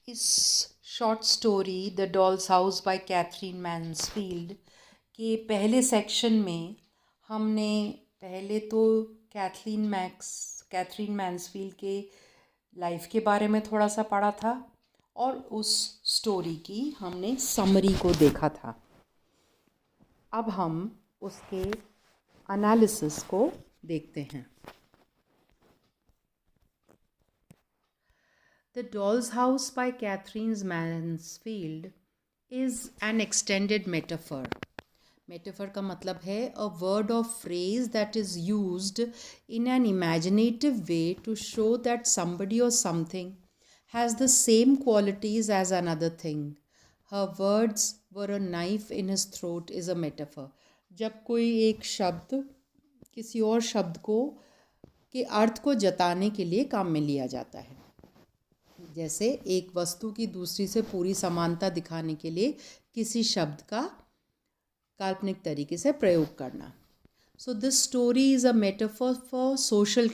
इस short story the doll's house by Katherine Mansfield के पहले सेक्शन में हमने पहले तो कैथरीन मैन्सफील्ड के लाइफ के बारे में थोड़ा सा पढ़ा था और उस स्टोरी की हमने समरी को देखा था। अब हम उसके एनालिसिस को देखते हैं। The Doll's House by Catherine Mansfield is an extended metaphor. Metaphor का मतलब है a word or phrase that is used in an imaginative way to show that somebody or something has the same qualities as another thing. Her words were a knife in his throat is a metaphor. जब कोई एक शब्द किसी और शब्द को के अर्थ को जताने के लिए काम में लिया जाता है, जैसे एक वस्तु की दूसरी से पूरी समानता दिखाने के लिए किसी शब्द का काल्पनिक तरीके से प्रयोग करना। So this story is a metaphor for social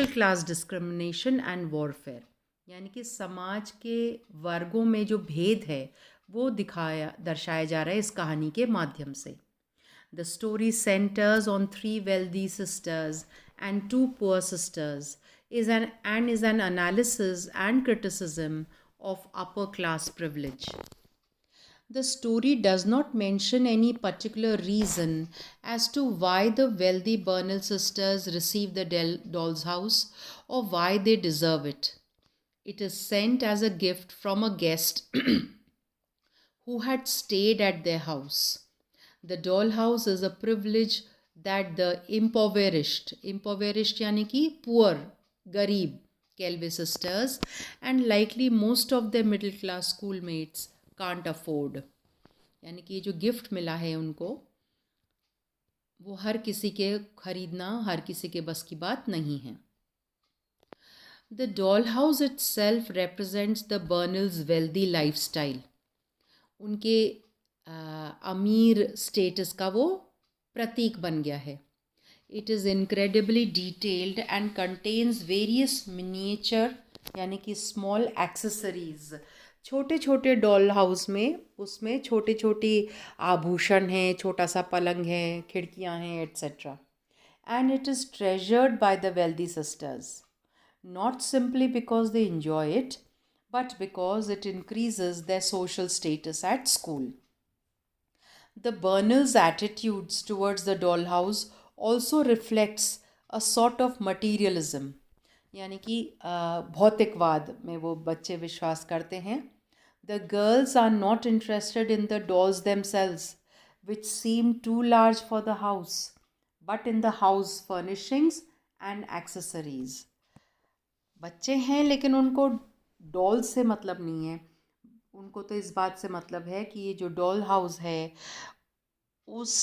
class discrimination and warfare, यानी कि समाज के वर्गों में जो भेद है वो दर्शाया जा रहा है इस कहानी के माध्यम से। The story centers on 3 wealthy sisters and 2 poor sisters is an analysis and criticism of upper class privilege. The story does not mention any particular reason as to why the wealthy Burnell sisters receive the doll's house or why they deserve it. It is sent as a gift from a guest who had stayed at their house. The doll house is a privilege that the impoverished यानी कि poor, गरीब Kelvey sisters and likely most of their middle class schoolmates can't afford. यानी कि जो gift मिला है उनको वो हर किसी के खरीदना हर किसी के बस की बात नहीं है। The doll house itself represents the Burnells' wealthy lifestyle. उनके अमीर स्टेटस का वो प्रतीक बन गया है। It is incredibly detailed and contains various miniature यानी कि स्मॉल एक्सेसरीज। छोटे छोटे डॉल हाउस में उसमें छोटे छोटे आभूषण हैं, छोटा सा पलंग है, खिड़कियां हैं, etcetera. And it is treasured by the wealthy sisters, not simply because they enjoy it, but because it increases their social status at school. The Burnells' attitudes towards the dollhouse also reflects a sort of materialism, यानी कि भौतिकवाद में वो बच्चे विश्वास करते हैं। The girls are not interested in the dolls themselves, which seem too large for the house, but in the house furnishings and accessories. बच्चे हैं लेकिन उनको डॉल से मतलब नहीं है, उनको तो इस बात से मतलब है कि ये जो डॉल हाउस है उस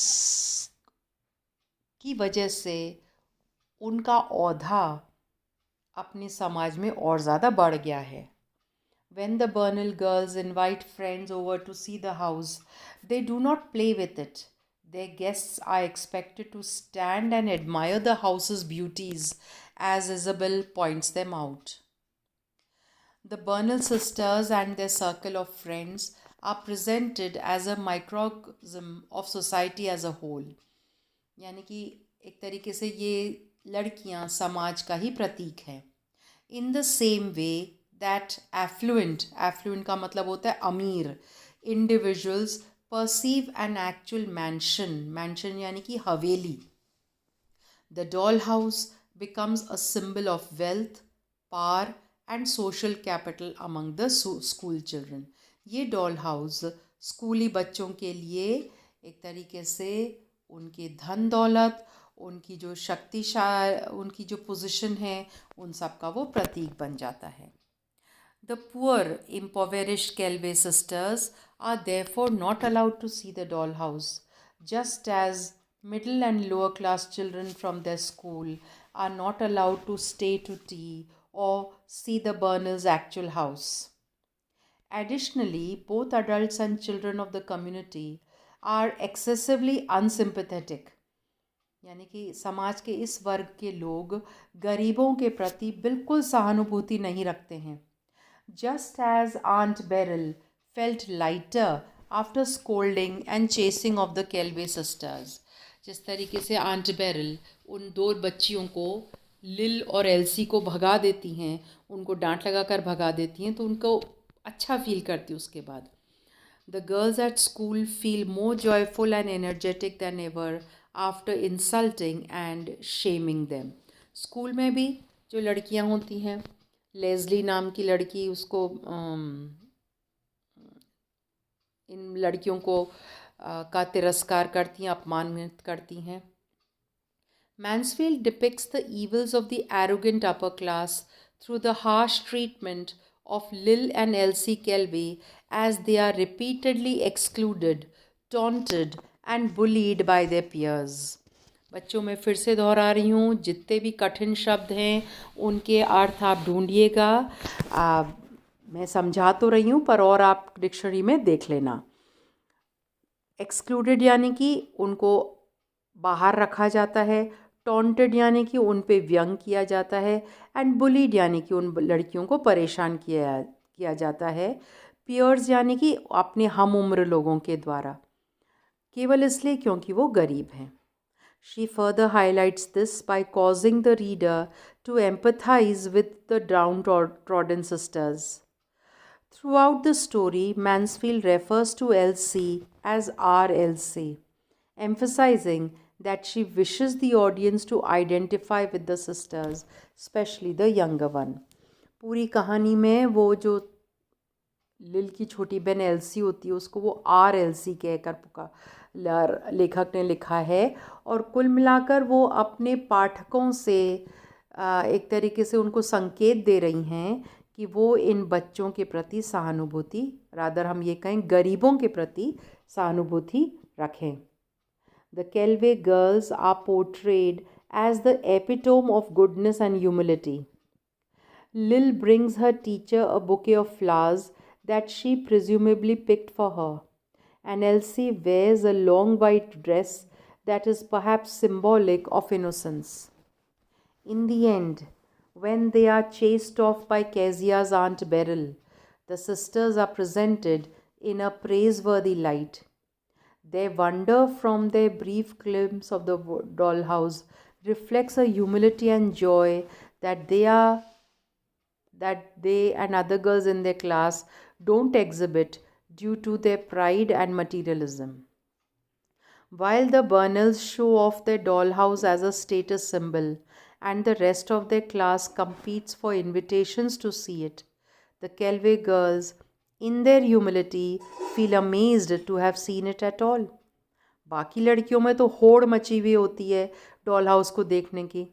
की वजह से उनका औधा अपने समाज में और ज़्यादा बढ़ गया है। When the Burnell girls invite friends over to see the house, they do not play with it. Their guests are expected to stand and admire the house's beauties as Isabel points them out. The Burnell sisters and their circle of friends are presented as a microcosm of society as a whole. यानी कि एक तरीके से ये लड़कियां समाज का ही प्रतीक है। In the same way that affluent का मतलब होता है अमीर individuals perceive an actual mansion यानी कि हवेली, the doll house becomes a symbol of wealth, power and social capital among the school children. ये डॉल हाउस स्कूली बच्चों के लिए एक तरीके से उनके धन दौलत, उनकी जो उनकी जो पोजीशन है उन सब का वो प्रतीक बन जाता है। The poor impoverished Kelvey sisters are therefore not allowed to see the doll house, just as middle and lower class children from their school are not allowed to stay to tea or see the Burnells' actual house. Additionally, both adults and children of the community are excessively unsympathetic. यानी कि समाज के इस वर्ग के लोग गरीबों के प्रति बिल्कुल सहानुभूति नहीं रखते हैं। just as Aunt Beryl felt lighter after scolding and chasing of the Kelvey sisters. जिस तरीके से आंट बेरिल उन दो बच्चियों को, लिल और एल्सी को भगा देती हैं, उनको डांट लगाकर भगा देती हैं, तो उनको अच्छा फील करती उसके बाद. The girls at school feel more joyful and energetic than ever after insulting and shaming them. School में भी जो लड़कियां होती हैं, लेज़ली नाम की लड़की, उसको इन लड़कियों को का तिरस्कार करती हैं, अपमानित करती हैं. Mansfield depicts the evils of the arrogant upper class through the harsh treatment of Lil and Elsie Kelby as they are repeatedly excluded, taunted and bullied by their peers. बच्चों में फिर से दोहरा रही हूँ, जितने भी कठिन शब्द हैं उनके अर्थ आप ढूंढिएगा. मैं समझा तो रही हूँ पर और आप डिक्शनरी में देख लेना. एक्सक्लूडेड यानी कि उनको बाहर रखा जाता है, टॉन्टेड यानी कि उन पे व्यंग किया जाता है, एंड बुलीड यानी कि उन लड़कियों को परेशान किया जाता है, पियर्स यानी कि अपने हम उम्र लोगों के द्वारा, केवल इसलिए क्योंकि वो गरीब हैं. She further highlights this by causing the reader to empathize with the downtrodden sisters. Throughout the story, Mansfield refers to Elsie as our Elsie, emphasizing that she wishes the audience to identify with the sisters, especially the younger one. पूरी कहानी में वो जो लिल की छोटी बहन LC होती है उसको वो आर एल्सी कहकर लेखक ने लिखा है, और कुल मिलाकर वो अपने पाठकों से एक तरीके से उनको संकेत दे रही हैं कि वो इन बच्चों के प्रति सहानुभूति, रादर हम ये कहें गरीबों के प्रति सहानुभूति रखें. The Kelvey girls are portrayed as the epitome of goodness and humility. Lil brings her teacher a bouquet of flowers that she presumably picked for her, and Elsie wears a long white dress that is perhaps symbolic of innocence. In the end, when they are chased off by Kezia's Aunt Beryl, the sisters are presented in a praiseworthy light. Their wonder from their brief glimpse of the dollhouse reflects a humility and joy that they and other girls in their class don't exhibit due to their pride and materialism. While the Burnells show off their dollhouse as a status symbol and the rest of their class competes for invitations to see it, the Kelvey girls, in their humility, feel amazed to have seen it at all. बाकी लड़कियों में तो होड़ मची हुई होती है doll house को देखने की.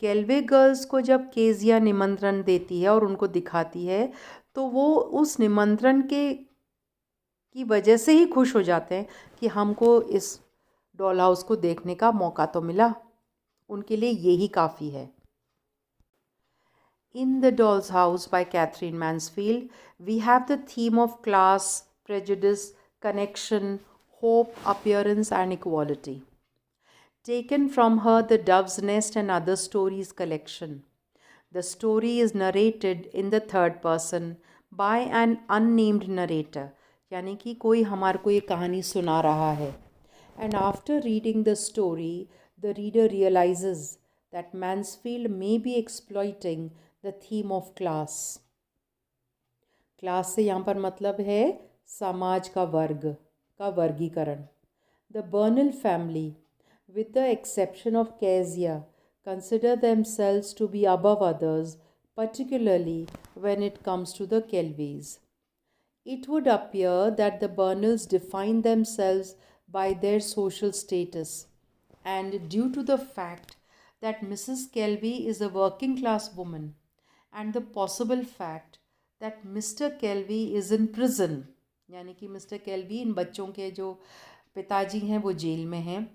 केल्वे गर्ल्स को जब केजिया निमंत्रण देती है और उनको दिखाती है तो वो उस निमंत्रण की वजह से ही खुश हो जाते हैं कि हमको इस डॉल हाउस को देखने का मौका तो मिला. उनके लिए यही काफ़ी है. In The Doll's House by Catherine Mansfield, we have the theme of class, prejudice, connection, hope, appearance, and equality. Taken from her The Dove's Nest and Other Stories collection. The story is narrated in the third person by an unnamed narrator, यानी कि कोई हमारे को ये कहानी सुना रहा है. And after reading the story, the reader realizes that Mansfield may be exploiting the theme of class. Class से यहाँ पर मतलब है समाज का वर्ग का वर्गीकरण. The Burnell family, with the exception of Kezia, consider themselves to be above others, particularly when it comes to the Kelveys. It would appear that the Burnells define themselves by their social status, and due to the fact that Mrs. Kelvey is a working class woman, and the possible fact that Mr. Kelvey is in prison, यानी कि mister केल्वी इन बच्चों के जो पिताजी हैं वो jail में हैं,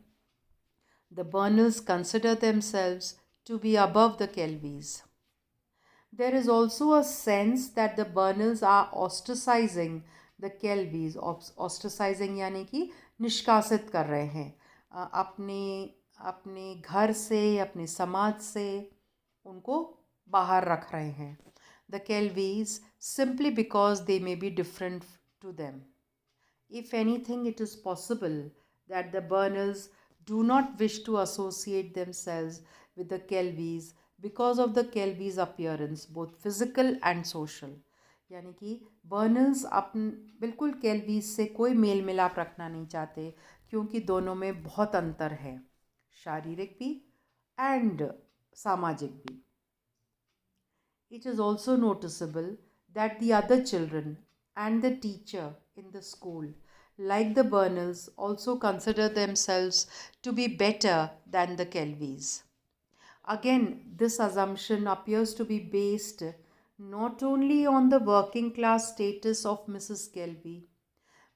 the Burnells consider themselves to be above the Kelveys. There is also a sense that the Burnells are ostracizing the Kelveys. Ostracizing यानी कि निष्कासित कर रहे हैं, अपने घर से, अपने समाज से उनको बाहर रख रहे हैं. the Kelvies simply because they may be different to them. If anything, it is possible that the Bernals do not wish to associate themselves with the Kelvies because of the Kelvies' appearance, both physical and social. यानी कि बर्नल्स अपन बिल्कुल केल्वीज से कोई mail मिलाप रखना नहीं चाहते क्योंकि दोनों में बहुत अंतर है, शारीरिक भी एंड सामाजिक भी. It is also noticeable that the other children and the teacher in the school, like the Bernals, also consider themselves to be better than the Kelvies. Again, this assumption appears to be based not only on the working class status of Mrs. Kelvy,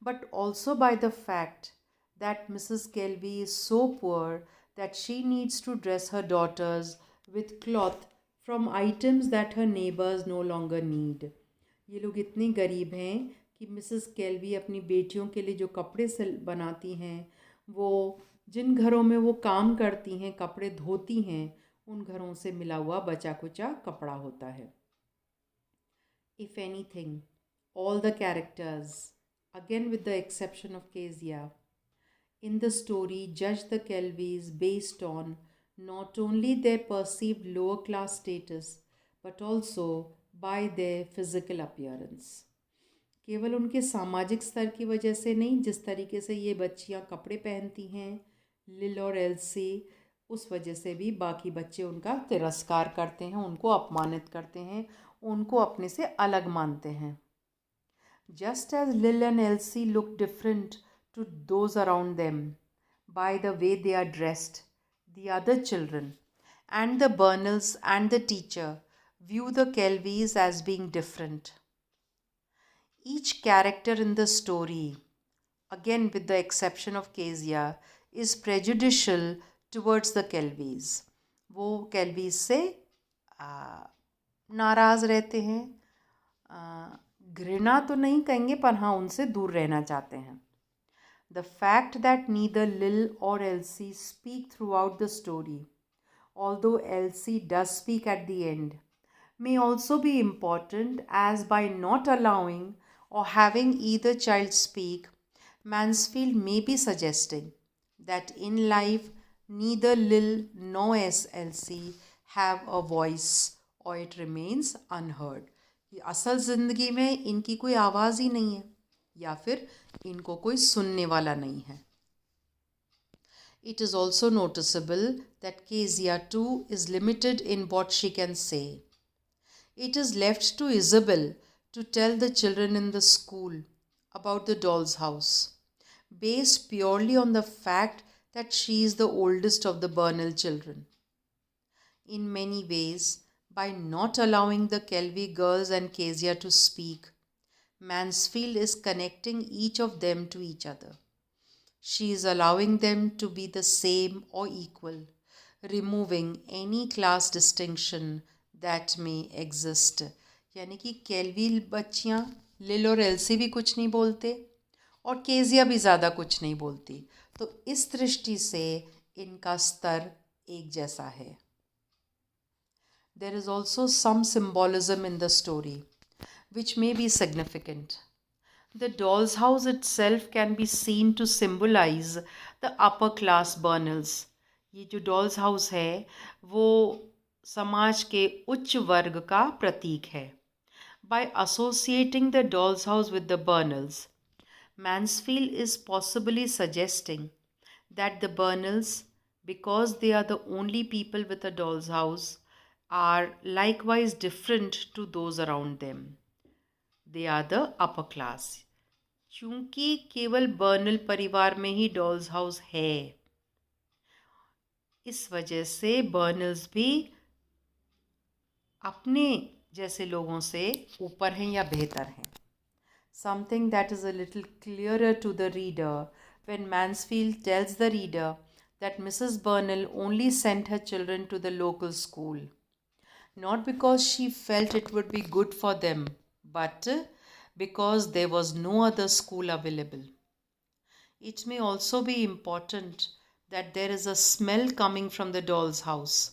but also by the fact that Mrs. Kelvy is so poor that she needs to dress her daughters with cloth from items that her neighbors no longer need. ये लोग इतने गरीब हैं कि Mrs केल्वी अपनी बेटियों के लिए जो कपड़े बनाती हैं वो जिन घरों में वो काम करती हैं, कपड़े धोती हैं, उन घरों से मिला हुआ बचा कुचा कपड़ा होता है. If anything, all the characters, again with the exception of Kezia, in the story judge the Kelvies based on not only their perceived lower class status but also by their physical appearance. केवल उनके सामाजिक स्तर की वजह से नहीं, जिस तरीके से ये बच्चियां कपड़े पहनती हैं, लिल और एल्सी, उस वजह से भी बाकी बच्चे उनका तिरस्कार करते हैं, उनको अपमानित करते हैं, उनको अपने से अलग मानते हैं. Just as Lil and Elsie look different to those around them by the way they are dressed, the other children and the Bernals and the teacher view the Kelvies as being different. Each character in the story, again with the exception of Kezia, is prejudicial towards the Kelvies. वो Kelvies से नाराज़ रहते हैं, घृणा तो नहीं कहेंगे पर हाँ उनसे दूर रहना चाहते हैं. The fact that neither Lil or Elsie speak throughout the story, although Elsie does speak at the end, may also be important, as by not allowing or having either child speak, Mansfield may be suggesting that in life neither Lil nor Elsie have a voice or it remains unheard. कि असल ज़िंदगी में इनकी कोई आवाज़ ही नहीं है या फिर इनको कोई सुनने वाला नहीं है. It is also noticeable that Kezia too is limited in what she can say. It is left to Isabel to tell the children in the school about the doll's house, based purely on the fact that she is the oldest of the Bernal children. In many ways, by not allowing the Kelvy girls and Kezia to speak, Mansfield is connecting each of them to each other. She is allowing them to be the same or equal, removing any class distinction that may exist. यानी कि केल्वी बच्चियाँ लिल और LC भी कुछ नहीं बोलते और केजिया भी ज़्यादा कुछ नहीं बोलती, तो इस दृष्टि से इनका स्तर एक जैसा है. There is also some symbolism in the story, which may be significant. The doll's house itself can be seen to symbolize the upper class Bernals. ये जो डॉल्स हाउस है वो समाज के उच्च वर्ग का प्रतीक है. By associating the doll's house with the Bernals, Mansfield is possibly suggesting that the Bernals, because they are the only people with a doll's house, are likewise different to those around them. They are the upper class. चूंकि केवल burner परिवार में ही dolls house है, इस वजह से बर्नल्स भी अपने जैसे लोगों से ऊपर हैं या बेहतर हैं. Something that is a little clearer to the reader when Mansfield tells the reader that Mrs. Bernal only sent her children to the local school, not because she felt it would be good for them, but because there was no other school available. It may also be important that there is a smell coming from the doll's house.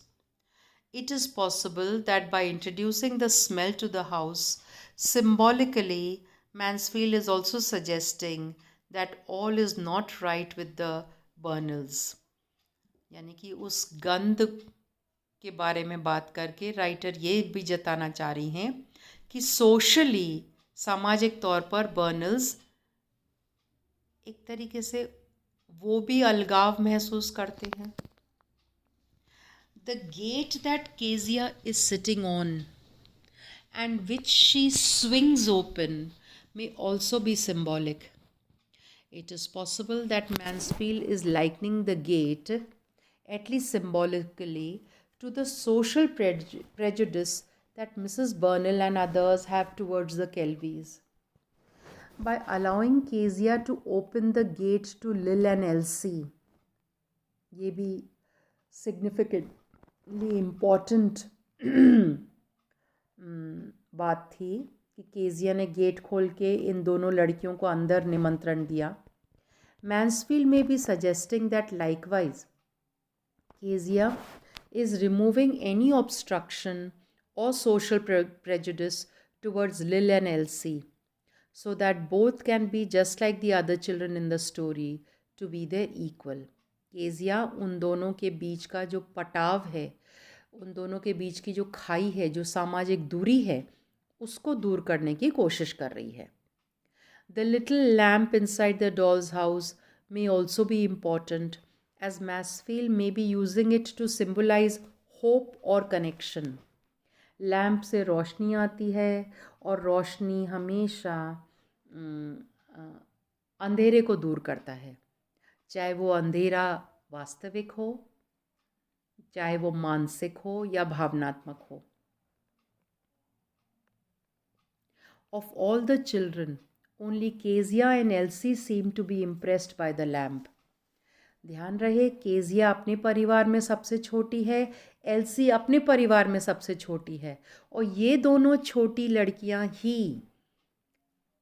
It is possible that by introducing the smell to the house, symbolically, Mansfield is also suggesting that all is not right with the Bernals. यानी कि उस गंध के बारे में बात करके writer ये भी जताना चाह रही हैं कि सोशली, सामाजिक तौर पर बर्नल्स एक तरीके से वो भी अलगाव महसूस करते हैं. The gate that Kezia is sitting on and which she swings open may also be symbolic. It is possible that Mansfield is likening the gate, at least symbolically, to the social prejudice that Mrs. Burnell and others have towards the Kelbys. By allowing Kezia to open the gate to Lil and Elsie, ये भी significantly important बात थी कि Kezia ने gate खोल के इन दोनों लड़कियों को अंदर निमंत्रण दिया. Mansfield may be suggesting that likewise, Kezia is removing any obstruction or social prejudice towards Lil and Elsie, so that both can be just like the other children in the story, to be their equal. Kezia उन दोनों के बीच का जो पटाव है, उन दोनों के बीच की जो खाई है, जो सामाजिक दूरी है, उसको दूर करने की कोशिश कर रही है. The little lamp inside the doll's house may also be important, as Mansfield may be using it to symbolize hope or connection. Lamp से रोशनी आती है और रोशनी हमेशा अंधेरे को दूर करता है, चाहे वो अंधेरा वास्तविक हो, चाहे वो मानसिक हो या भावनात्मक हो. Of all the children, only Kezia and Elsie seem to be impressed by the lamp. ध्यान रहे, केजिया अपने परिवार में सबसे छोटी है, एल्सी अपने परिवार में सबसे छोटी है, और ये दोनों छोटी लड़कियां ही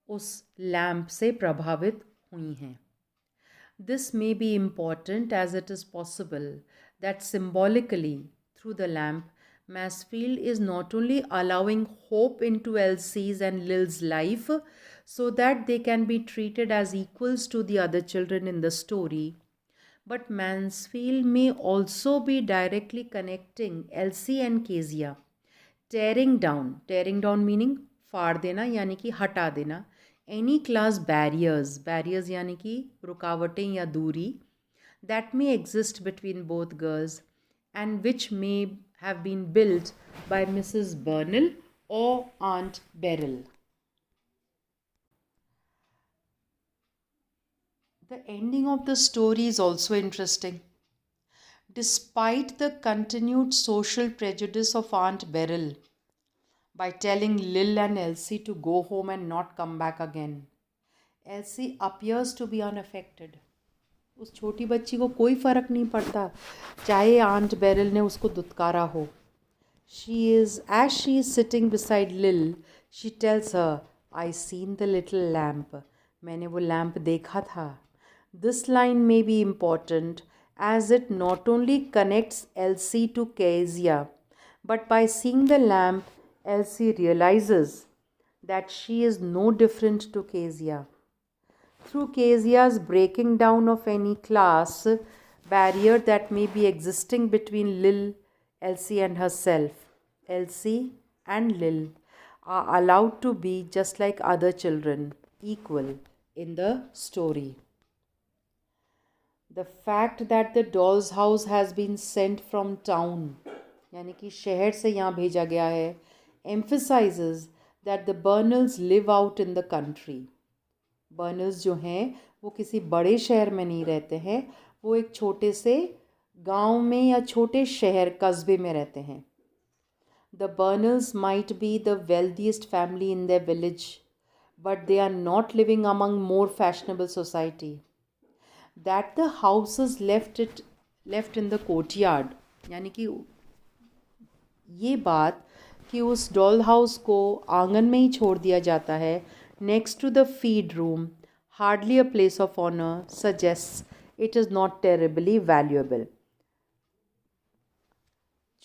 उस लैम्प से प्रभावित हुई हैं. This may be important as it is possible that symbolically, through the lamp, Mansfield is not only allowing hope into Elsie's and Lil's life so that they can be treated as equals to the other children in the story, but Mansfield may also be directly connecting Elsie and Kezia, tearing down meaning फाड़ देना यानी कि हटा देना, any class barriers यानी कि रुकावटें या दूरी, that may exist between both girls and which may have been built by Mrs. Burnell or Aunt Beryl. The ending of the story is also interesting. Despite the continued social prejudice of Aunt Beryl, by telling Lil and Elsie to go home and not come back again, Elsie appears to be unaffected. उस छोटी बच्ची को कोई फ़र्क नहीं पड़ता चाहे aunt beryl ने उसको दुत्कारा हो. As she is sitting beside Lil, she tells her, I seen the little lamp. मैंने वो लैम्प देखा था. This line may be important as it not only connects Elsie to Kezia, but by seeing the lamp, Elsie realizes that she is no different to Kezia. Through Kezia's breaking down of any class barrier that may be existing between Lil, Elsie and herself, Elsie and Lil are allowed to be just like other children, equal in the story. The fact that the doll's house has been sent from town, यानी कि शहर से यहाँ भेजा गया है, emphasizes that the Burnells live out in the country. Burnells जो हैं वो किसी बड़े शहर में नहीं रहते हैं, वो एक छोटे से गांव में या छोटे शहर कस्बे में रहते हैं. The Burnells might be the wealthiest family in their village, but they are not living among more fashionable society. That the house is left in the courtyard, यानी कि ये बात कि उस डॉल हाउस को आंगन में ही छोड़ दिया जाता है next to the feed room, hardly a place of honor, suggests it is not terribly valuable.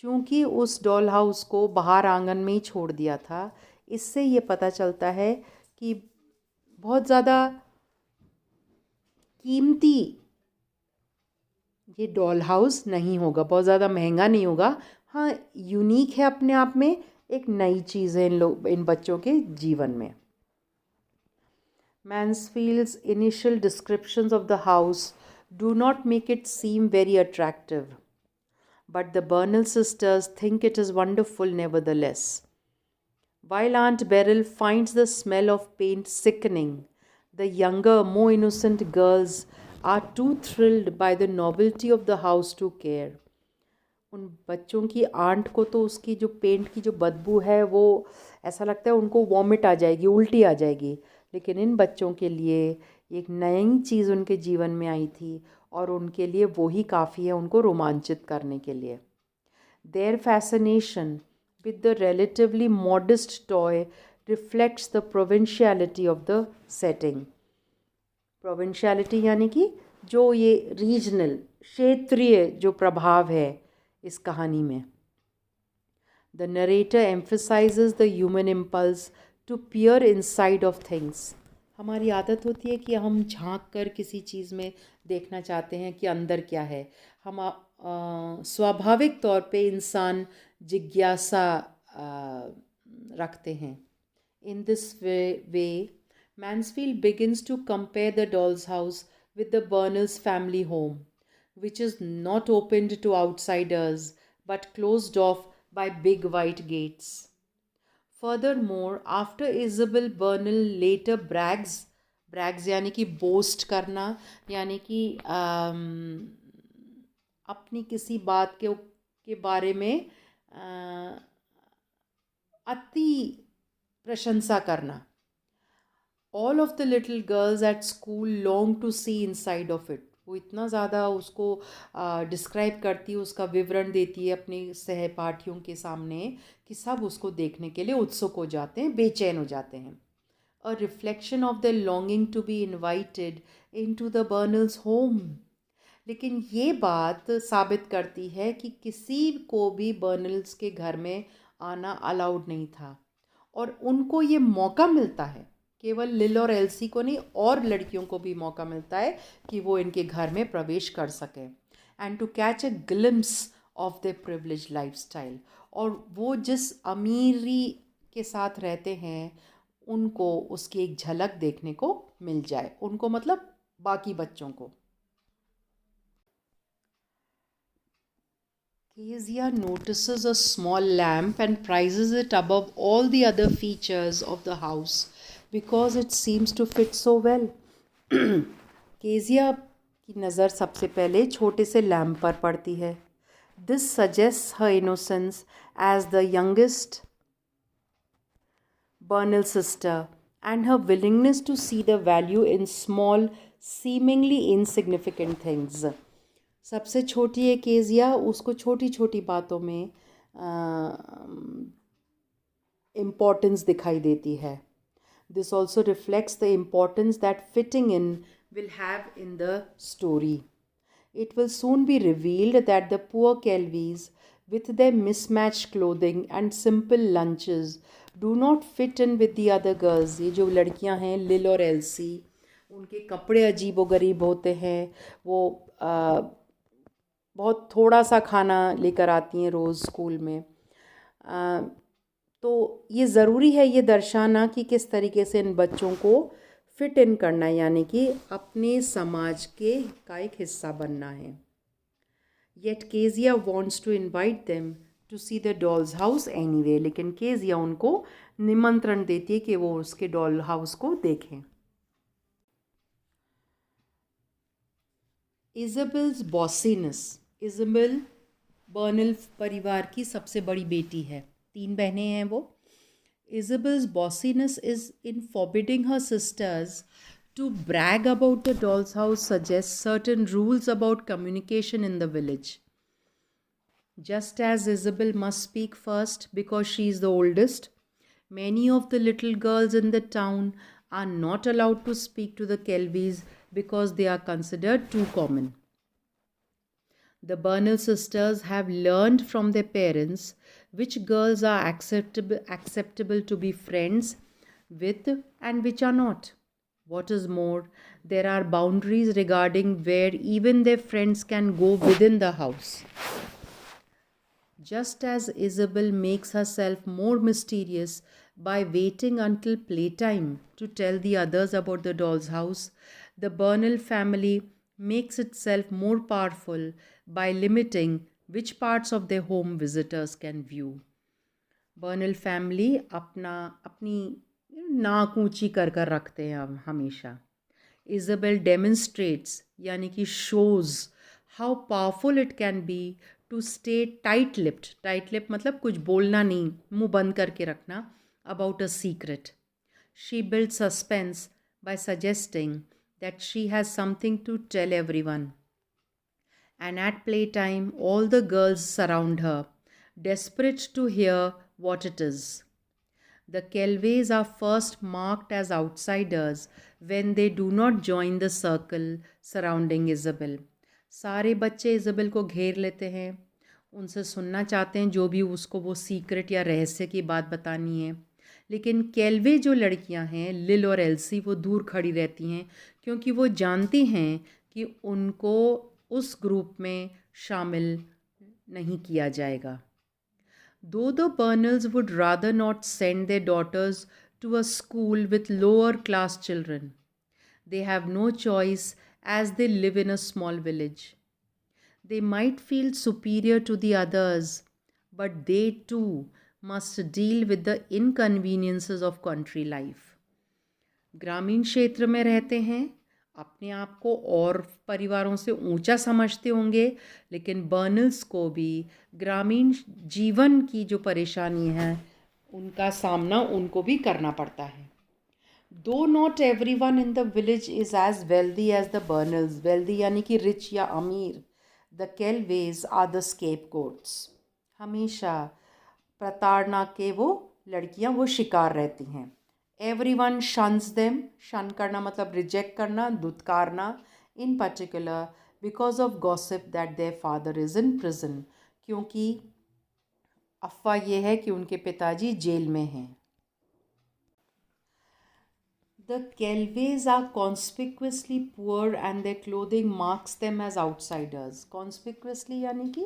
क्योंकि उस डॉल हाउस को बाहर आंगन में ही छोड़ दिया था, इससे ये पता चलता है कि बहुत ज़्यादा कीमती ये डॉल हाउस नहीं होगा, बहुत ज़्यादा महंगा नहीं होगा। हाँ, यूनिक है अपने आप में, एक नई चीज़ है इन बच्चों के जीवन में। Mansfield's initial descriptions of the house do not make it seem very attractive, but the Burnell sisters think it is wonderful nevertheless. While Aunt Beryl finds the smell of paint sickening, the younger, more innocent girls are too thrilled by the novelty of the house to care. उन बच्चों की aunt को तो उसकी जो paint की जो बदबू है वो ऐसा लगता है उनको वॉमिट आ जाएगी, उल्टी आ जाएगी। लेकिन इन बच्चों के लिए एक नई चीज़ उनके जीवन में आई थी और उनके लिए वो ही काफ़ी है उनको रोमांचित करने के लिए। Their fascination with the relatively modest toy reflects the provinciality of the setting. Provinciality यानी कि जो ये रीजनल, क्षेत्रीय जो प्रभाव है इस कहानी में। The narrator emphasizes the human impulse to peer inside of things. हमारी आदत होती है कि हम झांक कर किसी चीज़ में देखना चाहते हैं कि अंदर क्या है। हम स्वाभाविक तौर पे इंसान जिज्ञासा रखते हैं। In this way, Mansfield begins to compare the doll's house with the Burnell's family home, which is not opened to outsiders but closed off by big white gates. Furthermore, after Isabel Burnell later brags यानी कि boast करना, यानी कि अपनी किसी बात के बारे में अति प्रशंसा करना। All of the little girls at school long to see inside of it. वो इतना ज़्यादा उसको डिस्क्राइब करती है, उसका विवरण देती है अपने सहपाठियों के सामने कि सब उसको देखने के लिए उत्सुक हो जाते हैं, बेचैन हो जाते हैं। A reflection of their longing to be invited into the Burnells' home. लेकिन ये बात साबित करती है कि किसी को भी बर्नल्स के घर में आना अलाउड नहीं था और उनको ये मौका मिलता है, केवल लिल और एल्सी को नहीं और लड़कियों को भी मौका मिलता है कि वो इनके घर में प्रवेश कर सकें and to catch a glimpse of the privilege lifestyle. और वो जिस अमीरी के साथ रहते हैं उनको उसकी एक झलक देखने को मिल जाए, उनको मतलब बाकी बच्चों को। Kezia notices a small lamp and prizes it above all the other features of the house because it seems to fit so well. Kezia की नज़र सबसे पहले छोटे से लैम्प पर पड़ती है। This suggests her innocence as the youngest Burnell sister and her willingness to see the value in small, seemingly insignificant things. सबसे छोटी है केजिया, उसको छोटी छोटी बातों में इम्पोर्टेंस दिखाई देती है। This also reflects the importance that fitting in will have in the story. It will soon be revealed that the poor Kelvies, with their mismatched clothing and simple lunches, do not fit in with the other girls. ये जो लड़कियां हैं लिल और LC, उनके कपड़े अजीबोगरीब होते हैं, वो बहुत थोड़ा सा खाना लेकर आती हैं रोज़ स्कूल में। तो ये ज़रूरी है ये दर्शाना कि किस तरीके से इन बच्चों को फिट इन करना है, यानी कि अपने समाज के का एक हिस्सा बनना है। Yet Kezia wants to invite them to see the doll's house anyway, लेकिन केजिया उनको निमंत्रण देती है कि वो उसके डॉल हाउस को देखें। इज़ाबेल्स बॉसीनेस। इज़ाबेल बर्नल परिवार की सबसे बड़ी बेटी है, 3 बहनें हैं वो। Isabel's bossiness is in forbidding her sisters to brag about the doll's house suggests certain rules about communication in the village. Just as Isabel must speak first because she is the oldest, many of the little girls in the town are not allowed to speak to the Kelvies because they are considered too common. The Bernal sisters have learned from their parents which girls are acceptable to be friends with and which are not. What is more, there are boundaries regarding where even their friends can go within the house. Just as Isabel makes herself more mysterious by waiting until playtime to tell the others about the doll's house, the Bernal family makes itself more powerful by limiting which parts of their home visitors can view. Burnell family अपनी नाक ऊंची कर कर रखते हैं अब हमेशा. Isabel demonstrates यानी कि shows how powerful it can be to stay tight lipped मतलब कुछ बोलना नहीं, मुंह बंद करके रखना, about a secret. She build suspense by suggesting that she has something to tell everyone. And at playtime, all the girls surround her, desperate to hear what it is. The Kelways are first marked as outsiders when they do not join the circle surrounding Isabel. सारे बच्चे Isabel को घेर लेते हैं, उनसे सुनना चाहते हैं जो भी उसको वो सीक्रेट या रहस्य की बात बतानी है. लेकिन केल्वे जो लड़कियां हैं, लिल और एल्सी, वो दूर खड़ी रहती हैं क्योंकि वो जानती हैं कि उनको उस ग्रुप में शामिल नहीं किया जाएगा. Though the Bernals would rather not send their daughters to a school with lower class children, they have no choice as they live in a small village. They might feel superior to the others, but they too must deal with the inconveniences of country life. ग्रामीण क्षेत्र में रहते हैं, अपने आप को और परिवारों से ऊंचा समझते होंगे, लेकिन बर्नल्स को भी ग्रामीण जीवन की जो परेशानी है उनका सामना उनको भी करना पड़ता है. Though not every one in the village is as wealthy as the Burnells. Wealthy यानी कि रिच या अमीर. The Kelways are the scapegoats. हमेशा प्रताड़ना के वो लड़कियां वो शिकार रहती हैं. Everyone shuns them. शन करना मतलब रिजेक्ट करना, दुत्कारना. In particular because of gossip that their father is in prison. क्योंकि अफवाह ये है कि उनके पिताजी जेल में हैं. The Kelways are conspicuously poor and their clothing marks them as outsiders. Conspicuously यानी कि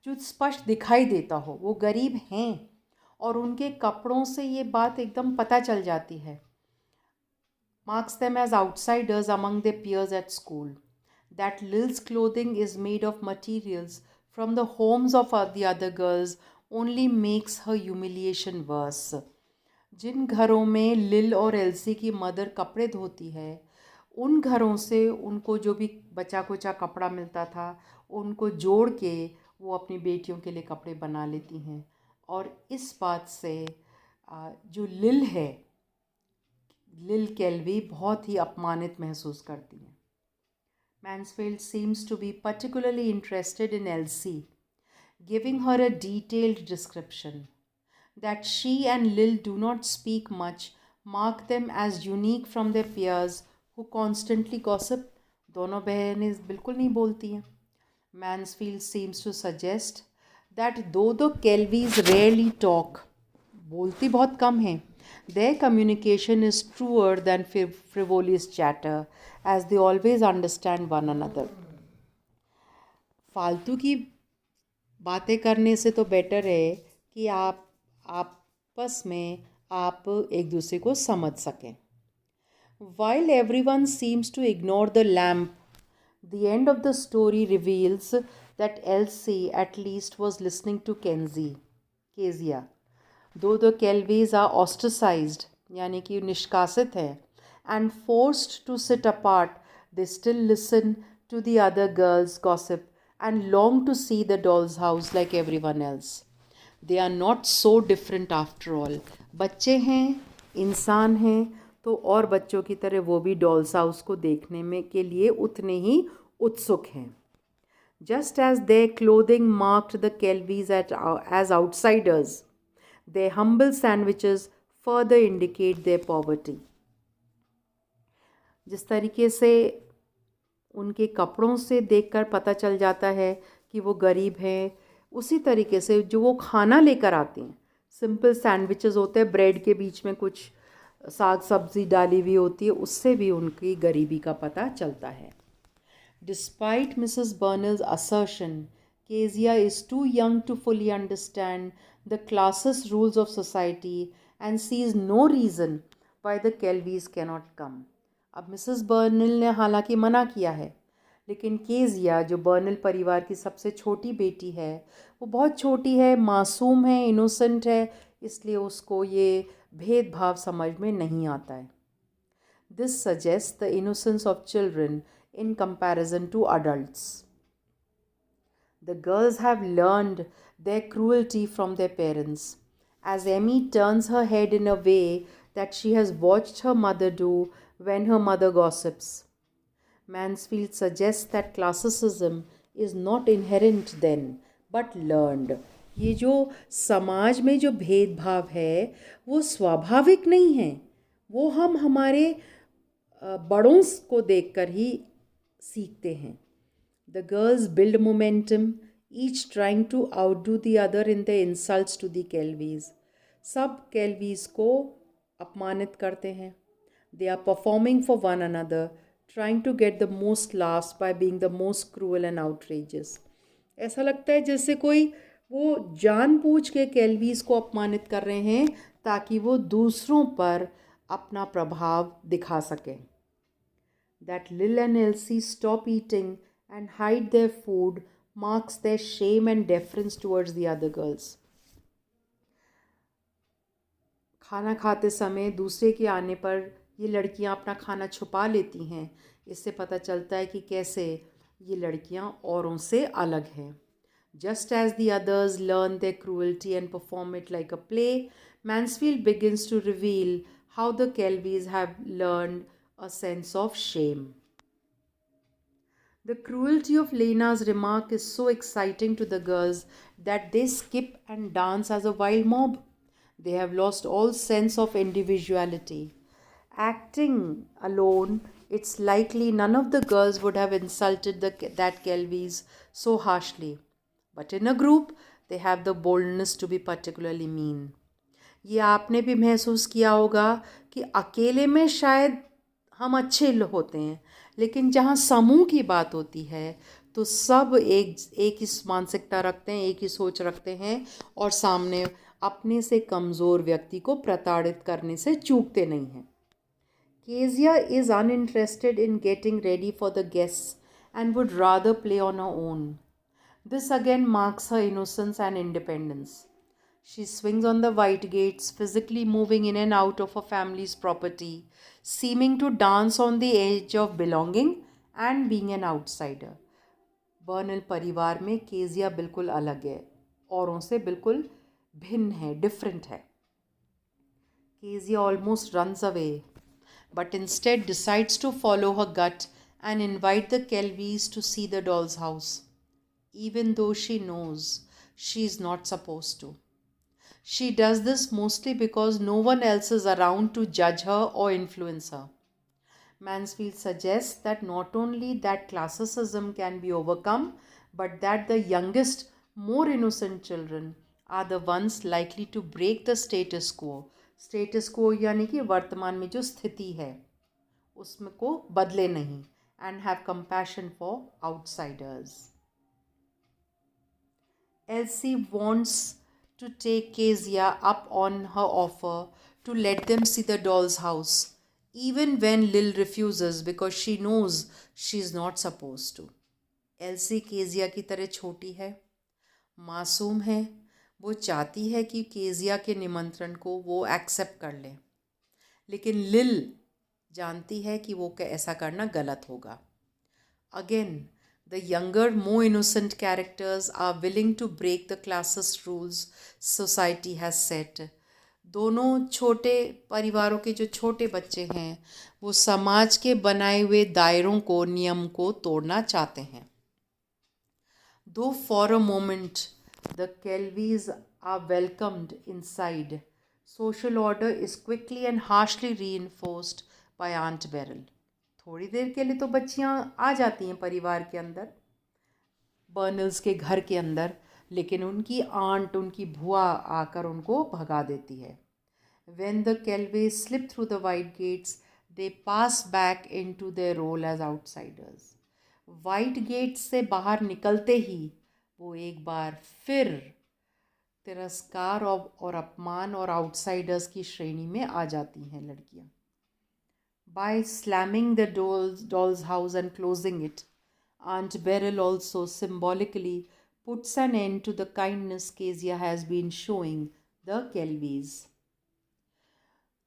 जो स्पष्ट दिखाई देता हो, वो गरीब हैं और उनके कपड़ों से ये बात एकदम पता चल जाती है. Marks them as outsiders among their peers at school. That Lil's clothing is made of materials from the homes of the other girls only makes her humiliation worse. जिन घरों में लिल और एल्सी की मदर कपड़े धोती है, उन घरों से उनको जो भी बचा कुचा कपड़ा मिलता था उनको जोड़ के वो अपनी बेटियों के लिए कपड़े बना लेती हैं. और इस बात से जो लिल है, लिल केल्वी बहुत ही अपमानित महसूस करती हैं. Mansfield seems to be particularly interested in Elsie, giving her a detailed description. That she and Lil do not speak much mark them as unique from their peers who constantly gossip. दोनों बहनें बिल्कुल नहीं बोलती हैं. Mansfield seems to suggest that though the Kelvies rarely talk, बोलती बहुत कम हैं, their communication is truer than frivolous chatter, as they always understand one another. फालतू की बातें करने से तो बेटर है कि आप आपस में आप एक दूसरे को समझ सकें. While everyone seems to ignore the lamp, the end of the story reveals that Elsie at least was listening to Kezia. Though the Kelways are ostracized, यानी कि निष्कासित हैं, and forced to sit apart, they still listen to the other girls' gossip and long to see the doll's house like everyone else. They are not so different after all. बच्चे हैं, इंसान हैं, तो और बच्चों की तरह वो भी डॉल्स हाउस को देखने में के लिए उतने ही उत्सुक हैं. Just as their clothing marked the Kelvies as outsiders, their humble sandwiches further indicate their poverty. जिस तरीके से उनके कपड़ों से देखकर पता चल जाता है कि वो गरीब हैं, उसी तरीके से जो वो खाना लेकर आते हैं, सिंपल सैंडविचेस होते हैं, ब्रेड के बीच में कुछ साग सब्जी डाली हुई होती है, उससे भी उनकी गरीबी का पता चलता है. Despite Mrs. Burnell's assertion, Kezia is too young to fully understand the classist rules of society and sees no reason why the Kelvies cannot come. अब मिसेस बर्नल ने हालांकि मना किया है, लेकिन केजिया जो बर्नल परिवार की सबसे छोटी बेटी है, वो बहुत छोटी है, मासूम है, इनोसेंट है, इसलिए उसको ये भेदभाव समझ में नहीं आता है. This suggests the innocence of children in comparison to adults. The girls have learned their cruelty from their parents. As Emmy turns her head in a way that she has watched her mother do when her mother gossips, Mansfield suggests that classicism is not inherent then, but learned. ये जो समाज में जो भेदभाव है वो स्वाभाविक नहीं है, वो हम हमारे बड़ों को देखकर ही सीखते हैं. The girls build momentum, each trying to outdo the other in their insults to the Kelvies. सब Kelvies को अपमानित करते हैं. They are performing for one another, trying to get the most laughs by being the most cruel and outrageous. ऐसा लगता है जैसे कोई वो जानबूझ के Kelvies को अपमानित कर रहे हैं ताकि वो दूसरों पर अपना प्रभाव दिखा सकें. That Lil and Elsie stop eating and hide their food marks their shame and deference towards the other girls. खाना खाते समय दूसरे के आने पर ये लड़कियां अपना खाना छुपा लेती हैं. इससे पता चलता है कि कैसे ये लड़कियां औरों से अलग हैं. Just as the others learn their cruelty and perform it like a play, Mansfield begins to reveal how the Kelvies have learned a sense of shame. The cruelty of Lena's remark is so exciting to the girls that they skip and dance as a wild mob. They have lost all sense of individuality. Acting alone, it's likely none of the girls would have insulted that Kelvies so harshly. But in a group, they have the boldness to be particularly mean. ये आपने भी महसूस किया होगा कि अकेले में शायद हम अच्छे होते हैं, लेकिन जहाँ समूह की बात होती है तो सब एक ही मानसिकता रखते हैं, एक ही सोच रखते हैं और सामने अपने से कमज़ोर व्यक्ति को प्रताड़ित करने से चूकते नहीं हैं. Kezia is uninterested in getting ready for the guests and would rather play on her own. This again marks her innocence and independence. She swings on the white gates, physically moving in and out of her family's property, seeming to dance on the edge of belonging and being an outsider. Burnell परिवार में Kezia बिल्कुल अलग है, औरों से बिल्कुल भिन्न है, डिफरेंट है. Kezia almost runs away, but instead decides to follow her gut and invite the Kelvies to see the doll's house, even though she knows she is not supposed to. She does this mostly because no one else is around to judge her or influence her. Mansfield suggests that not only that classicism can be overcome, but that the youngest, more innocent children are the ones likely to break the status quo. Status quo यानी कि वर्तमान में जो स्थिति है उसमें को बदले नहीं, and have compassion for outsiders. Elsie wants to take Kezia up on her offer to let them see the doll's house, even when Lil refuses because she knows she is not supposed to. Elsie Kezia की तरह छोटी है, मासूम है, वो चाहती है कि केजिया के निमंत्रण को वो एक्सेप्ट कर ले, लेकिन लिल जानती है कि वो ऐसा करना गलत होगा. Again, the younger, more innocent characters are willing to break the classist rules society has set. दोनों छोटे परिवारों के जो छोटे बच्चे हैं वो समाज के बनाए हुए दायरों को, नियम को तोड़ना चाहते हैं. Though for a moment the Kelvies are welcomed inside, social order is quickly and harshly reinforced by Aunt Beryl. थोड़ी देर के लिए तो बच्चियां आ जाती हैं परिवार के अंदर, बर्नल्स के घर के अंदर, लेकिन उनकी आंट, उनकी बुआ आकर उनको भगा देती है. When the Kelways slip through the white gates, they pass back into their role as outsiders. White gates से बाहर निकलते ही वो एक बार फिर तिरस्कार और अपमान और आउटसाइडर्स की श्रेणी में आ जाती हैं लड़कियां. By slamming the doll's house and closing it, Aunt Beryl also symbolically puts an end to the kindness Kezia has been showing the Kelways.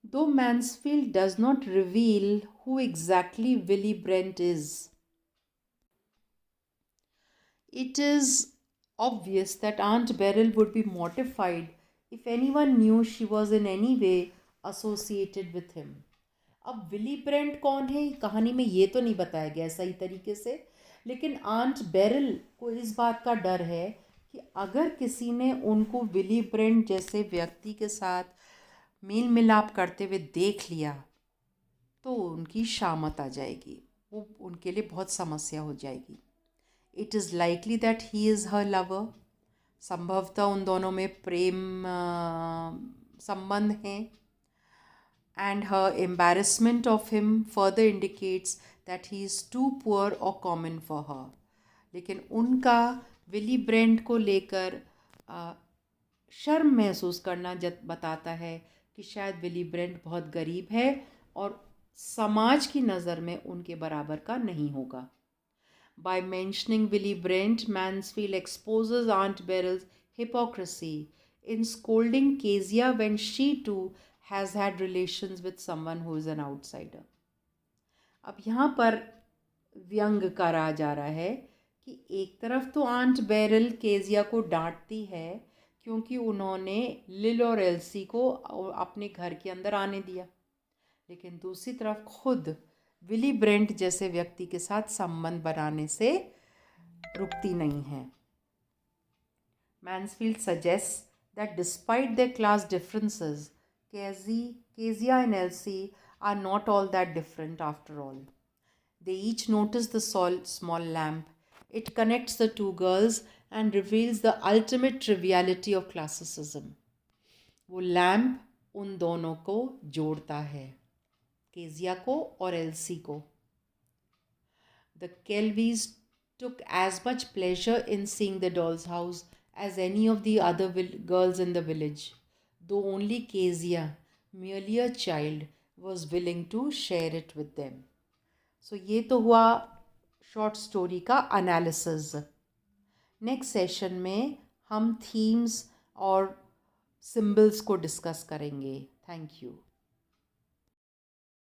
Though Mansfield does not reveal who exactly Willie Brent is, it is obvious that Aunt Beryl would be mortified if anyone knew she was in any way associated with him. अब Willie Brent कौन है कहानी में ये तो नहीं बताया गया सही तरीके से, लेकिन आंट बेरिल को इस बात का डर है कि अगर किसी ने उनको विली ब्रेंट जैसे व्यक्ति के साथ मेल मिलाप करते हुए देख लिया तो उनकी शामत आ जाएगी, वो उनके लिए बहुत समस्या हो जाएगी. It is likely that he is her lover. संभवतः उन दोनों में प्रेम संबंध हैं. And her embarrassment of him further indicates that he is too poor or common for her. लेकिन उनका विली ब्रेंट को लेकर शर्म महसूस करना बताता है कि शायद विली ब्रेंट बहुत गरीब है और समाज की नज़र में उनके बराबर का नहीं होगा. By mentioning Willie Brent, Mansfield exposes Aunt Beryl's hypocrisy in scolding Kezia when she too has had relations with someone who is an outsider. अब यहाँ पर व्यंग करा जा रहा है कि एक तरफ तो आंट बेरिल केजिया को डांटती है क्योंकि उन्होंने लिल और एल्सी को अपने घर के अंदर आने दिया, लेकिन दूसरी तरफ खुद विली ब्रेंट जैसे व्यक्ति के साथ संबंध बनाने से रुकती नहीं है. Mansfield suggests that despite their class differences, Kezia and Elsie are not all that different after all. They each notice the small lamp. It connects the two girls and reveals the ultimate triviality of classicism. वो lamp उन दोनों को जोड़ता है, Kezia को और LC को. The Kelways took as much pleasure in seeing the doll's house as any of the other girls in the village, though only Kezia, merely a child, was willing to share it with them. So ये तो हुआ short story का analysis. Next session में हम themes और symbols को discuss करेंगे. Thank you.